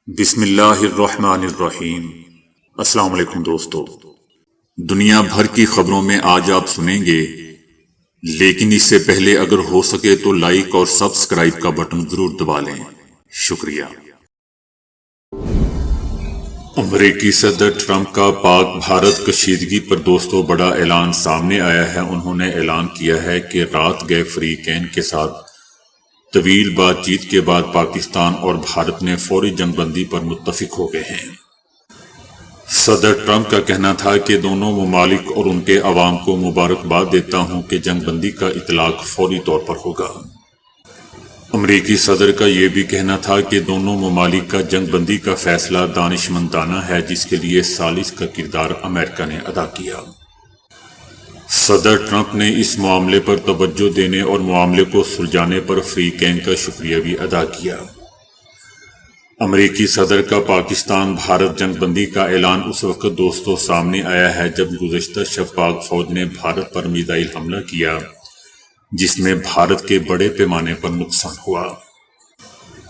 بسم اللہ الرحمن الرحیم۔ السلام علیکم دوستو، دنیا بھر کی خبروں میں آج آپ سنیں گے، لیکن اس سے پہلے اگر ہو سکے تو لائک اور سبسکرائب کا بٹن ضرور دبا لیں۔ شکریہ۔ امریکی صدر ٹرمپ کا پاک بھارت کشیدگی پر دوستو بڑا اعلان سامنے آیا ہے۔ انہوں نے اعلان کیا ہے کہ رات گئے فری کین کے ساتھ طویل بات چیت کے بعد پاکستان اور بھارت نے فوری جنگ بندی پر متفق ہو گئے ہیں۔ صدر ٹرمپ کا کہنا تھا کہ دونوں ممالک اور ان کے عوام کو مبارکباد دیتا ہوں کہ جنگ بندی کا اطلاق فوری طور پر ہوگا۔ امریکی صدر کا یہ بھی کہنا تھا کہ دونوں ممالک کا جنگ بندی کا فیصلہ دانشمندانہ ہے، جس کے لیے ثالث کا کردار امریکہ نے ادا کیا۔ صدر ٹرمپ نے اس معاملے پر توجہ دینے اور معاملے کو سلجھانے پر فری کین کا شکریہ بھی ادا کیا۔ امریکی صدر کا پاکستان بھارت جنگ بندی کا اعلان اس وقت دوستوں سامنے آیا ہے جب گزشتہ شب پاک فوج نے بھارت پر میزائل حملہ کیا، جس میں بھارت کے بڑے پیمانے پر نقصان ہوا۔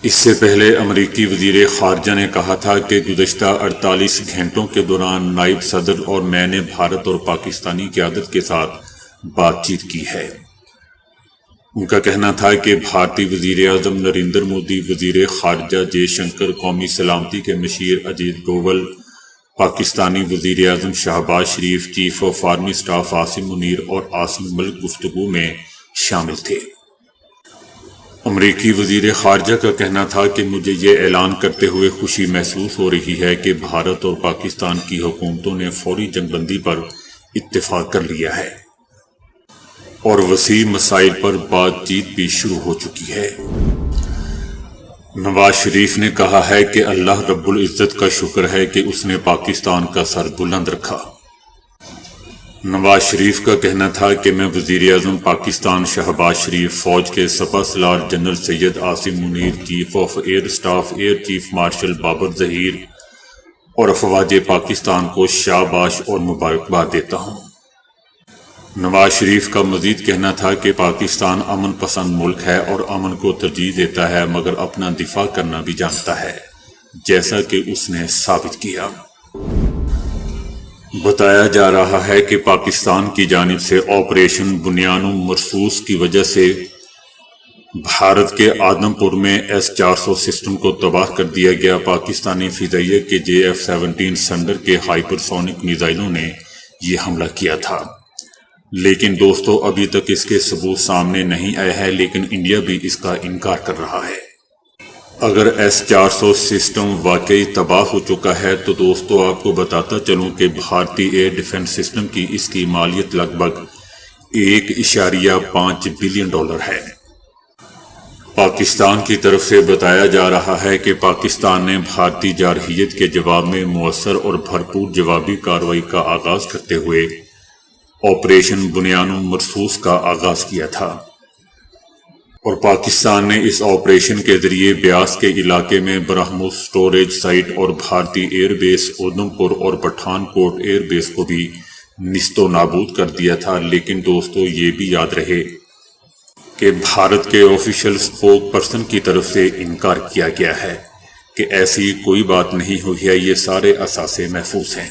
اس سے پہلے امریکی وزیر خارجہ نے کہا تھا کہ گزشتہ 48 گھنٹوں کے دوران نائب صدر اور میں نے بھارت اور پاکستانی قیادت کے ساتھ بات چیت کی ہے۔ ان کا کہنا تھا کہ بھارتی وزیر اعظم نریندر مودی، وزیر خارجہ جے شنکر، قومی سلامتی کے مشیر اجیت ڈوول، پاکستانی وزیر اعظم Shehbaz Sharif, chief of army staff Asim Munir اور عاصم ملک گفتگو میں شامل تھے۔ امریکی وزیر خارجہ کا کہنا تھا کہ مجھے یہ اعلان کرتے ہوئے خوشی محسوس ہو رہی ہے کہ بھارت اور پاکستان کی حکومتوں نے فوری جنگ بندی پر اتفاق کر لیا ہے اور وسیع مسائل پر بات چیت بھی شروع ہو چکی ہے۔ نواز شریف نے کہا ہے کہ اللہ رب العزت کا شکر ہے کہ اس نے پاکستان کا سر بلند رکھا۔ نواز شریف کا کہنا تھا کہ میں وزیر اعظم پاکستان شہباز شریف، فوج کے سپہ سالار general Syed Asim Munir, chief of air staff air chief marshal Babar Zaheer اور افواج پاکستان کو شاباش اور مبارکباد دیتا ہوں۔ نواز شریف کا مزید کہنا تھا کہ پاکستان امن پسند ملک ہے اور امن کو ترجیح دیتا ہے، مگر اپنا دفاع کرنا بھی جانتا ہے، جیسا کہ اس نے ثابت کیا۔ بتایا جا رہا ہے کہ پاکستان کی جانب سے آپریشن بنیان مرصوص کی وجہ سے بھارت کے آدم پور میں S-400 سسٹم کو تباہ کر دیا گیا۔ پاکستانی فضائیہ کے JF-17 سنڈر کے ہائپر سونک میزائلوں نے یہ حملہ کیا تھا، لیکن دوستو ابھی تک اس کے ثبوت سامنے نہیں آئے ہیں، لیکن انڈیا بھی اس کا انکار کر رہا ہے۔ اگر S-400 سسٹم واقعی تباہ ہو چکا ہے تو دوستو آپ کو بتاتا چلوں کہ بھارتی ایئر ڈیفنس سسٹم کی اس کی مالیت لگ بھگ $1.5 بلین ہے۔ پاکستان کی طرف سے بتایا جا رہا ہے کہ پاکستان نے بھارتی جارحیت کے جواب میں مؤثر اور بھرپور جوابی کارروائی کا آغاز کرتے ہوئے آپریشن بنیان مرصوص کا آغاز کیا تھا، اور پاکستان نے اس آپریشن کے ذریعے بیاس کے علاقے میں برہموس سٹوریج سائٹ اور بھارتی ایئر بیس اودھم پور اور پٹھان کوٹ ایئر بیس کو بھی نیست و نابود کر دیا تھا۔ لیکن دوستو یہ بھی یاد رہے کہ بھارت کے آفیشیل اسپوک پرسن کی طرف سے انکار کیا گیا ہے کہ ایسی کوئی بات نہیں ہوئی ہے، یہ سارے اثاثے محفوظ ہیں۔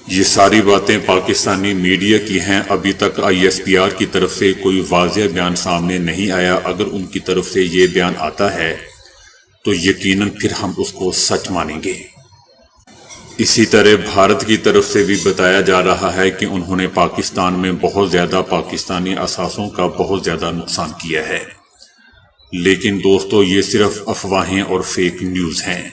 یہ ساری باتیں پاکستانی میڈیا کی ہیں۔ ابھی تک ISPR کی طرف سے کوئی واضح بیان سامنے نہیں آیا۔ اگر ان کی طرف سے یہ بیان آتا ہے تو یقیناً پھر ہم اس کو سچ مانیں گے۔ اسی طرح بھارت کی طرف سے بھی بتایا جا رہا ہے کہ انہوں نے پاکستان میں بہت زیادہ پاکستانی اثاثوں کا بہت زیادہ نقصان کیا ہے، لیکن دوستو یہ صرف افواہیں اور فیک نیوز ہیں،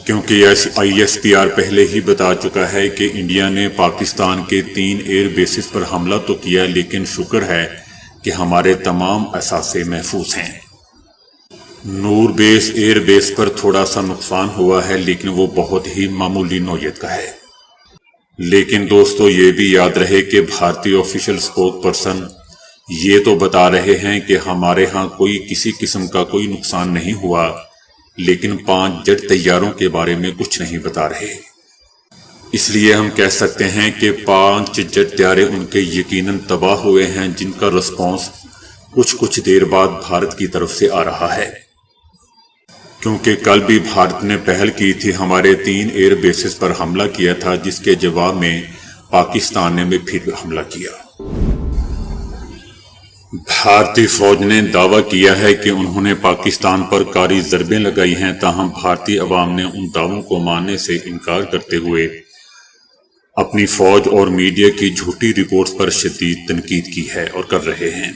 کیونکہ ISPR پہلے ہی بتا چکا ہے کہ انڈیا نے پاکستان کے 3 ایئر بیسز پر حملہ تو کیا، لیکن شکر ہے کہ ہمارے تمام اثاثے محفوظ ہیں۔ نور بیس ایئر بیس پر تھوڑا سا نقصان ہوا ہے، لیکن وہ بہت ہی معمولی نوعیت کا ہے۔ لیکن دوستو یہ بھی یاد رہے کہ بھارتی آفیشیل اسپوک پرسن یہ تو بتا رہے ہیں کہ ہمارے ہاں کوئی کسی قسم کا کوئی نقصان نہیں ہوا، لیکن 5 جیٹ طیاروں کے بارے میں کچھ نہیں بتا رہے۔ اس لیے ہم کہہ سکتے ہیں کہ 5 جیٹ طیارے ان کے یقیناً تباہ ہوئے ہیں، جن کا رسپانس کچھ دیر بعد بھارت کی طرف سے آ رہا ہے، کیونکہ کل بھی بھارت نے پہل کی تھی، ہمارے 3 ایئر بیسز پر حملہ کیا تھا، جس کے جواب میں پاکستان نے بھی پھر حملہ کیا۔ بھارتی فوج نے دعویٰ کیا ہے کہ انہوں نے پاکستان پر کاری ضربیں لگائی ہیں، تاہم بھارتی عوام نے ان دعووں کو ماننے سے انکار کرتے ہوئے اپنی فوج اور میڈیا کی جھوٹی رپورٹس پر شدید تنقید کی ہے اور کر رہے ہیں۔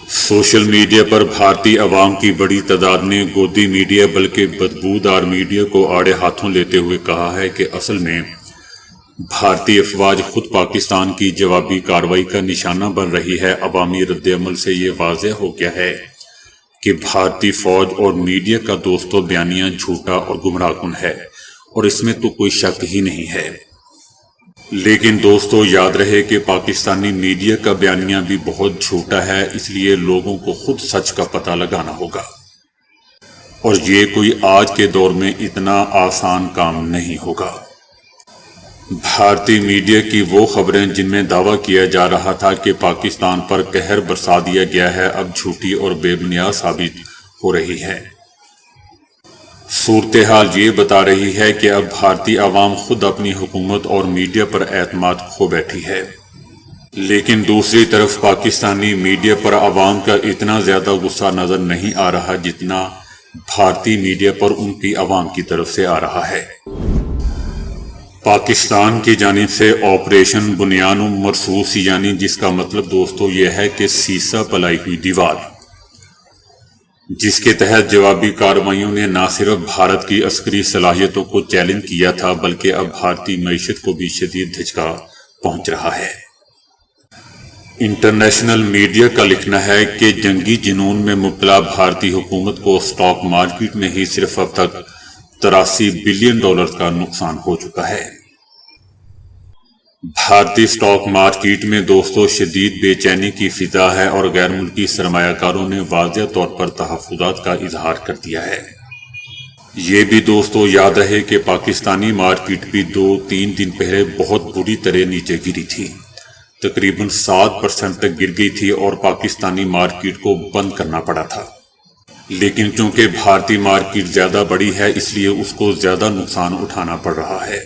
سوشل میڈیا پر بھارتی عوام کی بڑی تعداد نے گودی میڈیا بلکہ بدبودار میڈیا کو آڑے ہاتھوں لیتے ہوئے کہا ہے کہ اصل میں بھارتی افواج خود پاکستان کی جوابی کارروائی کا نشانہ بن رہی ہے۔ عوامی رد عمل سے یہ واضح ہو گیا ہے کہ بھارتی فوج اور میڈیا کا دوستو بیانیہ جھوٹا اور گمراہ کن ہے، اور اس میں تو کوئی شک ہی نہیں ہے۔ لیکن دوستو یاد رہے کہ پاکستانی میڈیا کا بیانیہ بھی بہت جھوٹا ہے، اس لیے لوگوں کو خود سچ کا پتہ لگانا ہوگا، اور یہ کوئی آج کے دور میں اتنا آسان کام نہیں ہوگا۔ بھارتی میڈیا کی وہ خبریں جن میں دعویٰ کیا جا رہا تھا کہ پاکستان پر قہر برسا دیا گیا ہے، اب جھوٹی اور بے بنیاد ثابت ہو رہی ہے۔ صورتحال یہ بتا رہی ہے کہ اب بھارتی عوام خود اپنی حکومت اور میڈیا پر اعتماد کھو بیٹھی ہے، لیکن دوسری طرف پاکستانی میڈیا پر عوام کا اتنا زیادہ غصہ نظر نہیں آ رہا جتنا بھارتی میڈیا پر ان کی عوام کی طرف سے آ رہا ہے۔ پاکستان کی جانب سے آپریشن بنیان مرصوص، یعنی جس کا مطلب دوستو یہ ہے کہ سیسا پلائی ہوئی دیوار، جس کے تحت جوابی کارروائیوں نے نہ صرف بھارت کی عسکری صلاحیتوں کو چیلنج کیا تھا بلکہ اب بھارتی معیشت کو بھی شدید دھچکا پہنچ رہا ہے۔ انٹرنیشنل میڈیا کا لکھنا ہے کہ جنگی جنون میں مبتلا بھارتی حکومت کو اسٹاک مارکیٹ میں ہی صرف اب تک $83 بلین کا نقصان ہو چکا ہے۔ بھارتی اسٹاک مارکیٹ میں دوستو شدید بے چینی کی فضا ہے، اور غیر ملکی سرمایہ کاروں نے واضح طور پر تحفظات کا اظہار کر دیا ہے۔ یہ بھی دوستو یاد رہے کہ پاکستانی مارکیٹ بھی 2-3 دن پہلے بہت بری طرح نیچے گری تھی، تقریباً 7% تک گر گئی تھی، اور پاکستانی مارکیٹ کو بند کرنا پڑا تھا۔ لیکن چونکہ بھارتی مارکیٹ زیادہ بڑی ہے، اس لیے اس کو زیادہ نقصان اٹھانا پڑ رہا ہے۔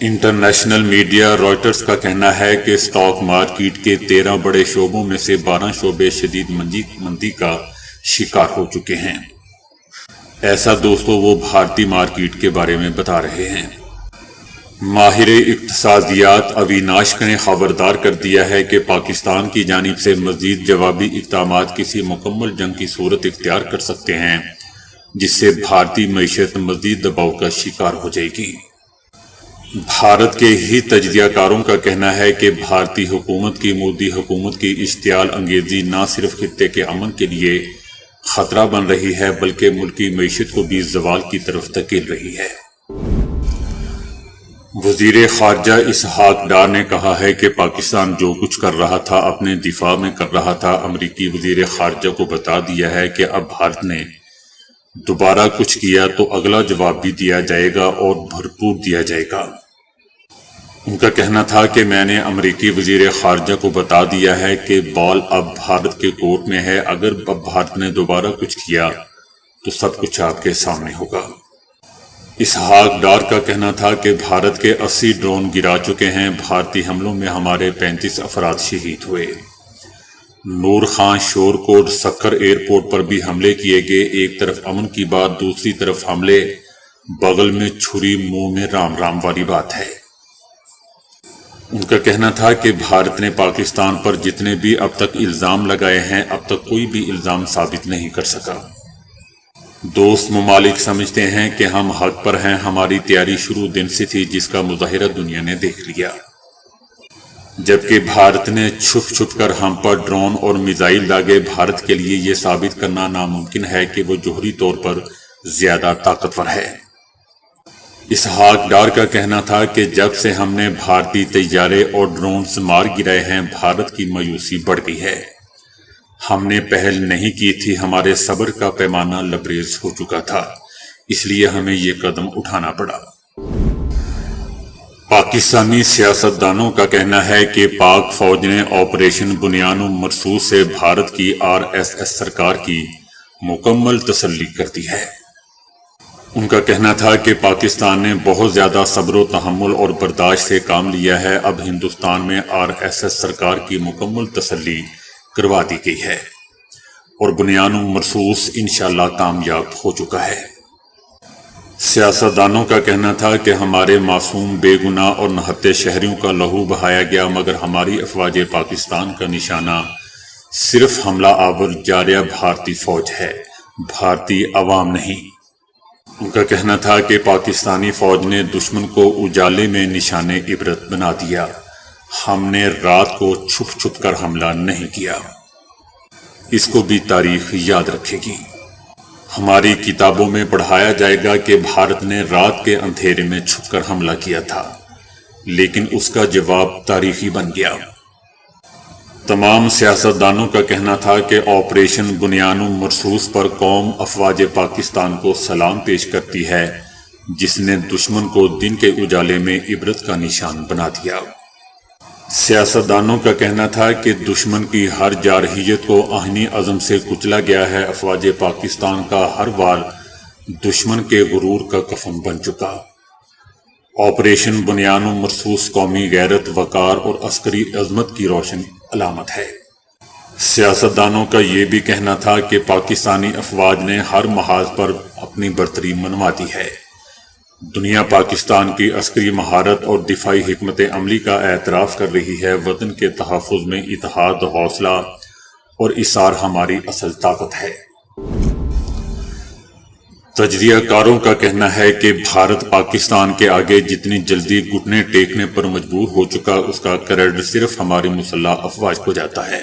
انٹرنیشنل میڈیا رائٹرز کا کہنا ہے کہ اسٹاک مارکیٹ کے 13 بڑے شعبوں میں سے 12 شعبے شدید مندی کا شکار ہو چکے ہیں۔ ایسا دوستو وہ بھارتی مارکیٹ کے بارے میں بتا رہے ہیں۔ ماہر اقتصادیات اویناش نے خبردار کر دیا ہے کہ پاکستان کی جانب سے مزید جوابی اقدامات کسی مکمل جنگ کی صورت اختیار کر سکتے ہیں، جس سے بھارتی معیشت مزید دباؤ کا شکار ہو جائے گی۔ بھارت کے ہی تجزیہ کاروں کا کہنا ہے کہ بھارتی حکومت کی مودی حکومت کی اشتعال انگیزی نہ صرف خطے کے امن کے لیے خطرہ بن رہی ہے بلکہ ملکی معیشت کو بھی زوال کی طرف دھکیل رہی ہے۔ وزیر خارجہ اسحاق ڈار نے کہا ہے کہ پاکستان جو کچھ کر رہا تھا اپنے دفاع میں کر رہا تھا۔ امریکی وزیر خارجہ کو بتا دیا ہے کہ اب بھارت نے دوبارہ کچھ کیا تو اگلا جواب بھی دیا جائے گا اور بھرپور دیا جائے گا۔ ان کا کہنا تھا کہ میں نے امریکی وزیر خارجہ کو بتا دیا ہے کہ بال اب بھارت کے کورٹ میں ہے، اگر اب بھارت نے دوبارہ کچھ کیا تو سب کچھ آپ کے سامنے ہوگا۔ اسحاق ڈار کا کہنا تھا کہ بھارت کے 80 ڈرون گرا چکے ہیں۔ بھارتی حملوں میں ہمارے 35 افراد شہید ہوئے۔ نور خان شور کوٹ سکر ایئرپورٹ پر بھی حملے کیے گئے۔ ایک طرف امن کی بات، دوسری طرف حملے، بغل میں چھری منہ میں رام رام والی بات ہے۔ ان کا کہنا تھا کہ بھارت نے پاکستان پر جتنے بھی اب تک الزام لگائے ہیں، اب تک کوئی بھی الزام ثابت نہیں کر سکا۔ دوست ممالک سمجھتے ہیں کہ ہم حق پر ہیں، ہماری تیاری شروع دن سے تھی جس کا مظاہرہ دنیا نے دیکھ لیا، جبکہ بھارت نے چھپ چھپ کر ہم پر ڈرون اور میزائل داغے۔ بھارت کے لیے یہ ثابت کرنا ناممکن ہے کہ وہ جوہری طور پر زیادہ طاقتور ہے۔ اسحاق ڈار کا کہنا تھا کہ جب سے ہم نے بھارتی طیارے اور ڈرونز مار گرائے ہیں، بھارت کی مایوسی بڑھ گئی ہے۔ ہم نے پہل نہیں کی تھی، ہمارے صبر کا پیمانہ لبریز ہو چکا تھا، اس لیے ہمیں یہ قدم اٹھانا پڑا۔ پاکستانی سیاستدانوں کا کہنا ہے کہ پاک فوج نے آپریشن بنیان مرصوص سے بھارت کی RSS سرکار کی مکمل تسلی کر دی ہے۔ ان کا کہنا تھا کہ پاکستان نے بہت زیادہ صبر و تحمل اور برداشت سے کام لیا ہے، اب ہندوستان میں RSS سرکار کی مکمل تسلی کروا دی گئی ہے اور بنیان مرصوص انشاءاللہ کامیاب ہو چکا ہے۔ سیاستدانوں کا کہنا تھا کہ ہمارے معصوم بے گناہ اور نہتے شہریوں کا لہو بہایا گیا، مگر ہماری افواج پاکستان کا نشانہ صرف حملہ آور جاریہ بھارتی فوج ہے، بھارتی عوام نہیں۔ ان کا کہنا تھا کہ پاکستانی فوج نے دشمن کو اجالے میں نشان عبرت بنا دیا، ہم نے رات کو چھپ چھپ کر حملہ نہیں کیا، اس کو بھی تاریخ یاد رکھے گی۔ ہماری کتابوں میں پڑھایا جائے گا کہ بھارت نے رات کے اندھیرے میں چھپ کر حملہ کیا تھا، لیکن اس کا جواب تاریخی بن گیا۔ تمام سیاستدانوں کا کہنا تھا کہ آپریشن بنیان مرصوص پر قوم افواج پاکستان کو سلام پیش کرتی ہے، جس نے دشمن کو دن کے اجالے میں عبرت کا نشان بنا دیا۔ سیاستدانوں کا کہنا تھا کہ دشمن کی ہر جارحیت کو آہنی عزم سے کچلا گیا ہے، افواج پاکستان کا ہر وار دشمن کے غرور کا کفن بن چکا۔ آپریشن بنیان مرصوص قومی غیرت، وقار اور عسکری عظمت کی روشن علامت ہے۔ سیاستدانوں کا یہ بھی کہنا تھا کہ پاکستانی افواج نے ہر محاذ پر اپنی برتری منوا دی ہے، دنیا پاکستان کی عسکری مہارت اور دفاعی حکمت عملی کا اعتراف کر رہی ہے، وطن کے تحفظ میں اتحاد، حوصلہ اور ایثار ہماری اصل طاقت ہے۔ تجزیہ کاروں کا کہنا ہے کہ بھارت پاکستان کے آگے جتنی جلدی گھٹنے ٹیکنے پر مجبور ہو چکا، اس کا کریڈٹ صرف ہماری مسلح افواج کو جاتا ہے۔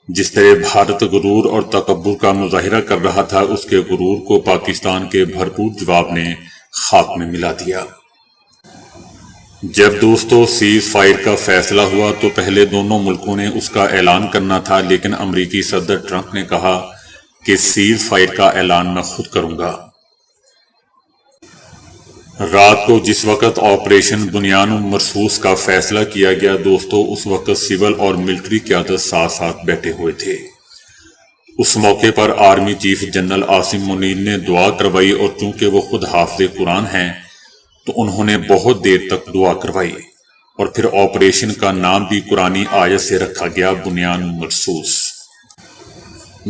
جس طرح بھارت غرور اور تکبر کا مظاہرہ کر رہا تھا، اس کے غرور کو پاکستان کے بھرپور جواب نے خاک میں ملا دیا۔ جب دوستو سیز فائر کا فیصلہ ہوا تو پہلے دونوں ملکوں نے اس کا اعلان کرنا تھا، لیکن امریکی صدر ٹرمپ نے کہا کہ سیز فائر کا اعلان میں خود کروں گا۔ رات کو جس وقت آپریشن بنیان مرصوص کا فیصلہ کیا گیا دوستو، اس وقت سول اور ملٹری قیادت ساتھ ساتھ بیٹھے ہوئے تھے۔ اس موقع پر army chief general Asim Munir نے دعا کروائی، اور چونکہ وہ خود حافظ قرآن ہیں تو انہوں نے بہت دیر تک دعا کروائی، اور پھر آپریشن کا نام بھی قرآنی آیت سے رکھا گیا، بنیان مرصوص۔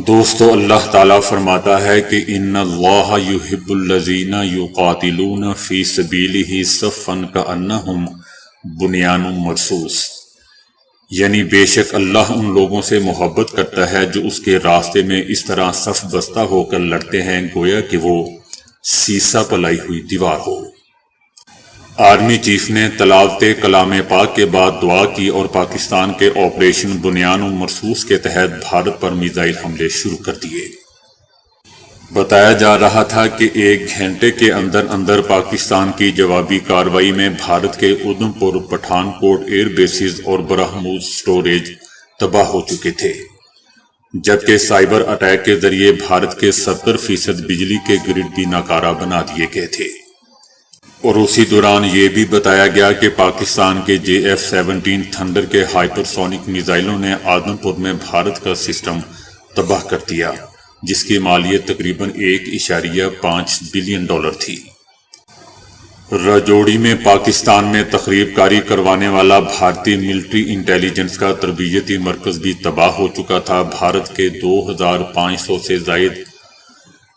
دوستو اللہ تعالیٰ فرماتا ہے کہ ان اللہ یحب الذین یقاتلون فی سبیلہ صفا کأنہم بنیان مرصوص، یعنی بے شک اللہ ان لوگوں سے محبت کرتا ہے جو اس کے راستے میں اس طرح صف بستہ ہو کر لڑتے ہیں گویا کہ وہ سیسہ پلائی ہوئی دیوار ہو۔ آرمی چیف نے تلاوت کلام پاک کے بعد دعا کی اور پاکستان کے آپریشن بنیان مرصوص کے تحت بھارت پر میزائل حملے شروع کر دیے۔ بتایا جا رہا تھا کہ 1 گھنٹے کے اندر اندر پاکستان کی جوابی کارروائی میں بھارت کے ادھم پور، پٹھان کوٹ ایئر بیسز اور برہموز سٹوریج تباہ ہو چکے تھے، جبکہ سائبر اٹیک کے ذریعے بھارت کے 70% بجلی کے گرڈ بھی ناکارہ بنا دیے گئے تھے۔ اور اسی دوران یہ بھی بتایا گیا کہ پاکستان کے JF-17 تھنڈر کے ہائپر سونک میزائلوں نے آدم پور میں بھارت کا سسٹم تباہ کر دیا، جس کی مالیت تقریباً $1.5 بلین تھی۔ راجوڑی میں پاکستان میں تخریب کاری کروانے والا بھارتی ملٹری انٹیلیجنس کا تربیتی مرکز بھی تباہ ہو چکا تھا۔ بھارت کے 2500 سے زائد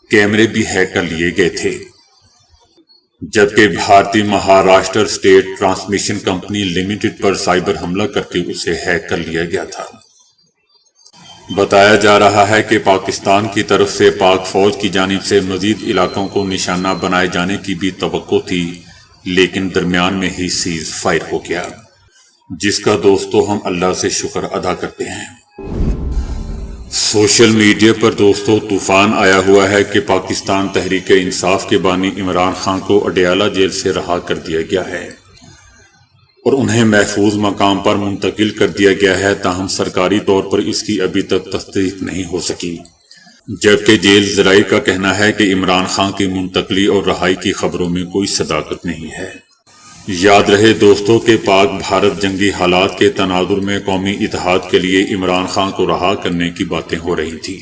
کیمرے بھی ہیک کر لیے گئے تھے، جبکہ بھارتی Maharashtra state transmission company limited پر سائبر حملہ کر کے اسے ہیک کر لیا گیا تھا۔ بتایا جا رہا ہے کہ پاکستان کی طرف سے پاک فوج کی جانب سے مزید علاقوں کو نشانہ بنائے جانے کی بھی توقع تھی، لیکن درمیان میں ہی سیز فائر ہو گیا، جس کا دوستو ہم اللہ سے شکر ادا کرتے ہیں۔ سوشل میڈیا پر دوستو طوفان آیا ہوا ہے کہ پاکستان تحریک انصاف کے بانی عمران خان کو اڈیالہ جیل سے رہا کر دیا گیا ہے اور انہیں محفوظ مقام پر منتقل کر دیا گیا ہے، تاہم سرکاری طور پر اس کی ابھی تک تصدیق نہیں ہو سکی، جبکہ جیل ذرائع کا کہنا ہے کہ عمران خان کی منتقلی اور رہائی کی خبروں میں کوئی صداقت نہیں ہے۔ یاد رہے دوستوں کہ پاک بھارت جنگی حالات کے تناظر میں قومی اتحاد کے لیے عمران خان کو رہا کرنے کی باتیں ہو رہی تھیں۔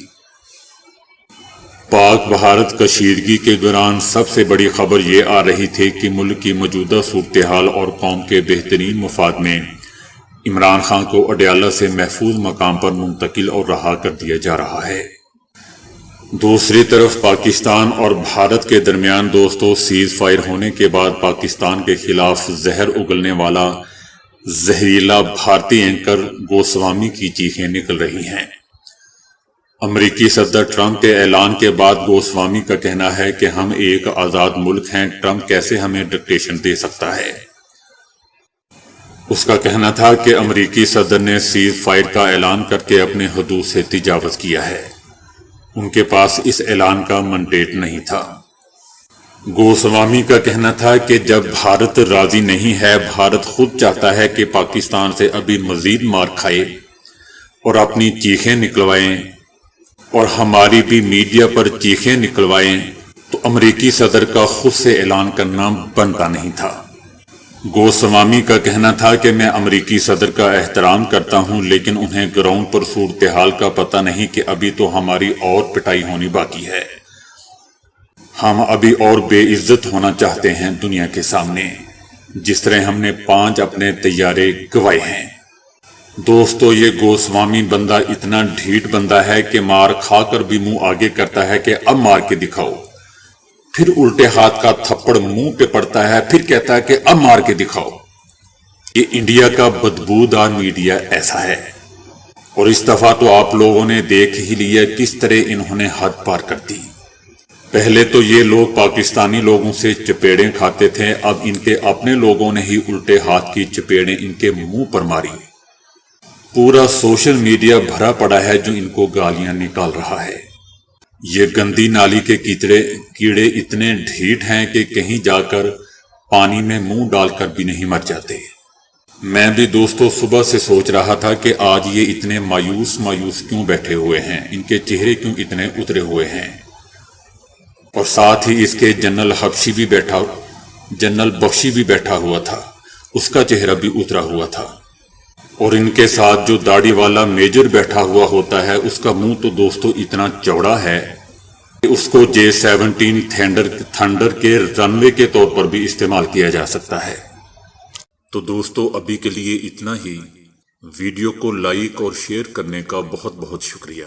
پاک بھارت کشیدگی کے دوران سب سے بڑی خبر یہ آ رہی تھی کہ ملک کی موجودہ صورتحال اور قوم کے بہترین مفاد میں عمران خان کو اڈیالہ سے محفوظ مقام پر منتقل اور رہا کر دیا جا رہا ہے۔ دوسری طرف پاکستان اور بھارت کے درمیان دوستو سیز فائر ہونے کے بعد پاکستان کے خلاف زہر اگلنے والا زہریلا بھارتی اینکر گوسوامی کی چیخیں نکل رہی ہیں۔ امریکی صدر ٹرمپ کے اعلان کے بعد گوسوامی کا کہنا ہے کہ ہم ایک آزاد ملک ہیں، ٹرمپ کیسے ہمیں ڈکٹیشن دے سکتا ہے۔ اس کا کہنا تھا کہ امریکی صدر نے سیز فائر کا اعلان کر کے اپنے حدود سے تجاوز کیا ہے، ان کے پاس اس اعلان کا مینڈیٹ نہیں تھا۔ گوسوامی کا کہنا تھا کہ جب بھارت راضی نہیں ہے، بھارت خود چاہتا ہے کہ پاکستان سے ابھی مزید مار کھائے اور اپنی چیخیں نکلوائیں اور ہماری بھی میڈیا پر چیخیں نکلوائیں، تو امریکی صدر کا خود سے اعلان کرنا بنتا نہیں تھا۔ گوسوامی کا کہنا تھا کہ میں امریکی صدر کا احترام کرتا ہوں، لیکن انہیں گراؤنڈ پر صورتحال کا پتہ نہیں کہ ابھی تو ہماری اور پٹائی ہونی باقی ہے۔ ہم ابھی اور بے عزت ہونا چاہتے ہیں دنیا کے سامنے، جس طرح ہم نے 5 اپنے طیارے گوائے ہیں۔ دوستو یہ گوسوامی بندہ اتنا ڈھیٹ بندہ ہے کہ مار کھا کر بھی منہ آگے کرتا ہے کہ اب مار کے دکھاؤ، پھر الٹے ہاتھ کا تھپڑ منہ پہ پڑتا ہے، پھر کہتا ہے کہ اب مار کے دکھاؤ۔ یہ انڈیا کا بدبودار میڈیا ایسا ہے، اور اس دفعہ تو آپ لوگوں نے دیکھ ہی لیا کس طرح انہوں نے حد پار کر دی۔ پہلے تو یہ لوگ پاکستانی لوگوں سے چپیڑیں کھاتے تھے، اب ان کے اپنے لوگوں نے ہی الٹے ہاتھ کی چپیڑیں ان کے منہ پر ماری۔ پورا سوشل میڈیا بھرا پڑا ہے جو ان کو گالیاں نکال رہا ہے۔ یہ گندی نالی کے کیڑے اتنے ڈھیٹ ہیں کہ کہیں جا کر پانی میں منہ ڈال کر بھی نہیں مر جاتے۔ میں بھی دوستو صبح سے سوچ رہا تھا کہ آج یہ اتنے مایوس کیوں بیٹھے ہوئے ہیں، ان کے چہرے کیوں اتنے اترے ہوئے ہیں۔ اور ساتھ ہی اس کے جنرل بخشی بھی بیٹھا ہوا تھا، اس کا چہرہ بھی اترا ہوا تھا۔ اور ان کے ساتھ جو داڑھی والا میجر بیٹھا ہوا ہوتا ہے، اس کا منہ تو دوستو اتنا چوڑا ہے کہ اس کو J-17 تھنڈر کے رن وے کے طور پر بھی استعمال کیا جا سکتا ہے۔ تو دوستو ابھی کے لیے اتنا ہی۔ ویڈیو کو لائک اور شیئر کرنے کا بہت بہت شکریہ۔